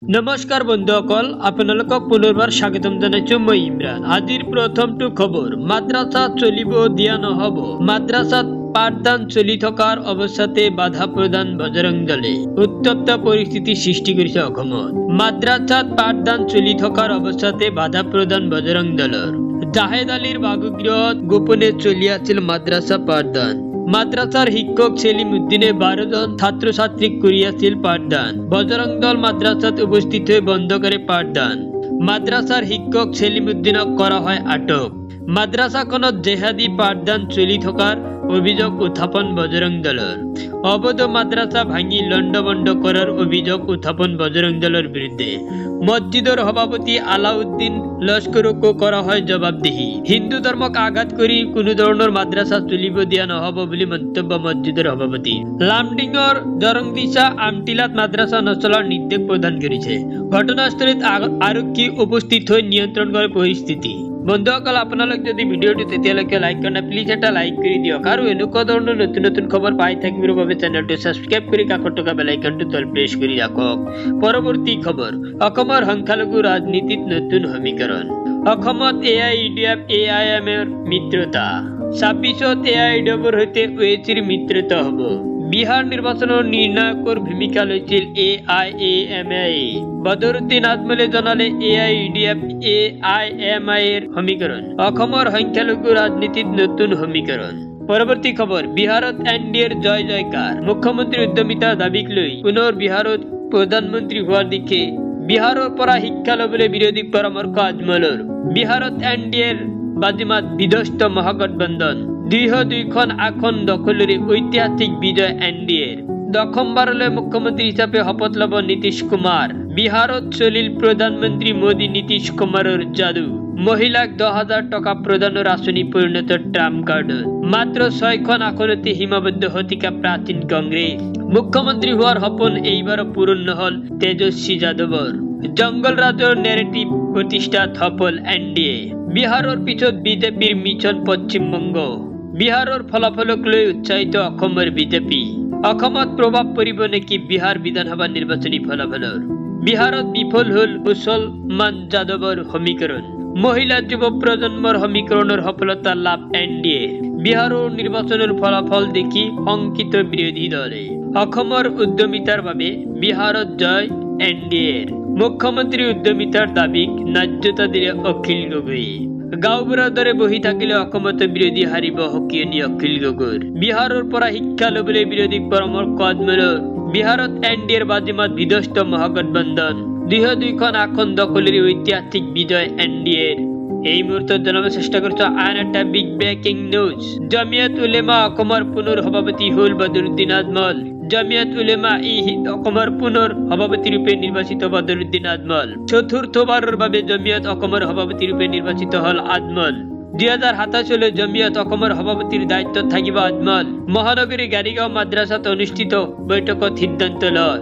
नमस्कार बंधुসকল আপোনালোকক পুনৰবাৰ স্বাগতম জনাইছো মই ইমৰান। আজিৰ প্ৰথমটো খবৰ মাদ্ৰাসা চলিব দিয়া নহব। মাদ্ৰাসাত পাঠদান চলি থকাৰ অৱস্থাতে বাধা প্ৰদান বজৰং দলে। উত্তপ্ত পৰিস্থিতি সৃষ্টি কৰিছে অসমত। মাদ্ৰাসাত পাঠদান চলি থকাৰ অৱস্থাতে বাধা প্ৰদান বজৰং দলৰ। জাহেদ আলীৰ বাসগৃহত গোপনে চলি আছিল মাদ্ৰাসা পাঠদান। মাদ্রাসার শিক্ষক সেলিম উদ্দিনে 12 জন ছাত্র ছাত্রীক করিয়াছিল পাঠদান। বজরং দল মাদ্রাসাত উপস্থিত হয়ে বন্ধ করে পাঠদান। মাদ্রাসার শিক্ষক সেলিম উদ্দিনক করা হয় আটক। মাদ্রাসাখনত জেহাদী পাঠদান চলি থকাৰ অভিযোগ উত্থাপন বজৰং দলৰ। অবৈধ মাদ্ৰাসা ভাঙি লণ্ডভণ্ড কৰাৰ অভিযোগ উত্থাপন বজৰং দলৰ বিৰুদ্ধে। মসজিদৰ সভাপতি আলাউদ্দিন লস্কৰকো কৰা হয় জবাবদিহি। হিন্দু ধৰ্মক আঘাত কৰি কোনো ধৰণৰ মাদ্ৰাসা চলিব দিয়া নহব বুলি মন্তব্য মসজিদৰ সভাপতি। লামডিঙৰ জৰংদিছা আমটিলাত মাদ্ৰাসা নচলাৰ নিৰ্দেশ প্ৰদান কৰিছে। ঘটনাস্থলীত আৰক্ষী উপস্থিত হৈ নিয়ন্ত্ৰণ কৰে পৰিস্থিতি। বন্ধুসকল আপোনালোক যদি ভিডিওটো তেতিয়ালৈকে লাইক কৰা নাই প্লিজ এটা লাইক কৰি দিয়ক আৰু এনেকুৱা ধৰণৰ নতুন নতুন খবৰ পাই থাকিবৰ বাবে চেনেলটো সাবস্ক্ৰাইব কৰি কাষত থকা বেল আইকনটো তল প্ৰেছ কৰি ৰাখক। পৰৱৰ্তী খবৰ অসমৰ সংখ্যালঘু ৰাজনীতিত নতুন সমীকৰণ। অসমত AIUDF AIMৰ মিত্ৰতা। 26ত AIUDFৰ সৈতে OACৰ মিত্ৰতা হ'ব। বিহাৰ নিৰ্বাচনৰ নিৰ্ণায়কৰ ভূমিকা লৈছিল AIAMI। বদৰুদ্দিন আজমলে জনালে AIUDF AIMI এৰ সমীকৰণ। অসমৰ সংখ্যালঘু ৰাজনীতিত নতুন সমীকৰণ। পৰৱৰ্তী খবৰ বিহাৰত NDAৰ জয় জয়কাৰ। মুখ্যমন্ত্ৰী উদ্যমিতাৰ দাবীক লৈ পুনৰ বিহাৰত প্ৰধানমন্ত্ৰী হোৱাৰ দিশে বিহাৰৰ পৰা শিক্ষা ল'বলৈ বিৰোধী পৰামৰ্শ আজমলৰ। বিহাৰত NDAৰ বাজিমাত বিধ্বস্ত মহাগঠবন্ধন। 202খন আসন দখলেৰে ঐতিহাসিক বিজয় NDAৰ। দশমবাৰলৈ মুখ্যমন্ত্ৰী হিচাপে শপত ল'ব নীতিশ কুমাৰ। বিহাৰত চলিল প্ৰধানমন্ত্ৰী মোদী নীতিশ কুমাৰৰ যাদু। মহিলাক 10,000 টকা প্ৰদানৰ আঁচনি পৰিণত ট্ৰাম্প কাৰ্ডত। মাত্ৰ 6খন আসনতে সীমাবদ্ধ শতিকা প্ৰাচীন কংগ্ৰেছ। মুখ্যমন্ত্ৰী হোৱাৰ সপোন এইবাৰ পূৰণ নহল তেজস্বী যাদৱৰ। জংগল ৰাজৰ নেৰেটিভ প্ৰতিষ্ঠাত সফল NDA। বিহাৰৰ পিছত বিজেপিৰ মিছন পশ্চিমবংগ। বিহাৰৰ ফলাফলক লৈ উৎসাহিত অসমৰ বিজেপি। অসমত প্ৰভাৱ পৰিব নেকি বিহাৰ বিধানসভা নিৰ্বাচনী ফলাফলৰ। বিহাৰত বিফল হল মুছলমান যাদৱৰ সমীকৰণ। মহিলা যুৱ প্ৰজন্মৰ সমীকৰণৰ সফলতা লাভ NDA। বিহাৰৰ নিৰ্বাচনৰ ফলাফল দেখি শংকিত বিৰোধী দলে। অসমৰ উদ্যমিতাৰ বাবে বিহাৰত জয় NDAৰ। মুখ্যমন্ত্ৰী উদ্যমিতাৰ দাবীক ন্যায্যতা দিলে অখিল গগৈ। গাঁওবোৰৰ দৰে বহি থাকিলে অসমত বিৰোধী হাৰিব হকিয়নী অখিল গগৈৰ। বিহাৰৰ পৰা শিক্ষা ল'বলৈ বিৰোধী পৰামৰ্শ আজমলৰ। বিহাৰত NDAৰ বাজিমাত বিধ্বস্ত মহাগঠবন্ধন। 202খন আসন দখলেৰে ঐতিহাসিক বিজয় NDAৰ। এই মুহূৰ্তত জনাব চেষ্টা কৰিছো আন এটা big breaking news. Jamiat Ulema অসমৰ পুনৰ সভাপতি হ'ল বদৰুদ্দিন আজমল। জমিয়ত উলেমা হিন্দ অসমৰ পুনৰ সভাপতি ৰূপে নিৰ্বাচিত বদৰুদ্দিন আজমল। চতুৰ্থবাৰৰ বাবে জমিয়ত অসমৰ সভাপতি ৰূপে নিৰ্বাচিত হল আজমল। 2027 জমিয়ত অসমৰ সভাপতিৰ দায়িত্বত থাকিব আজমল। মহানগৰী গাড়ীগাঁও মাদ্ৰাসাত অনুষ্ঠিত বৈঠকত সিদ্ধান্ত লয়।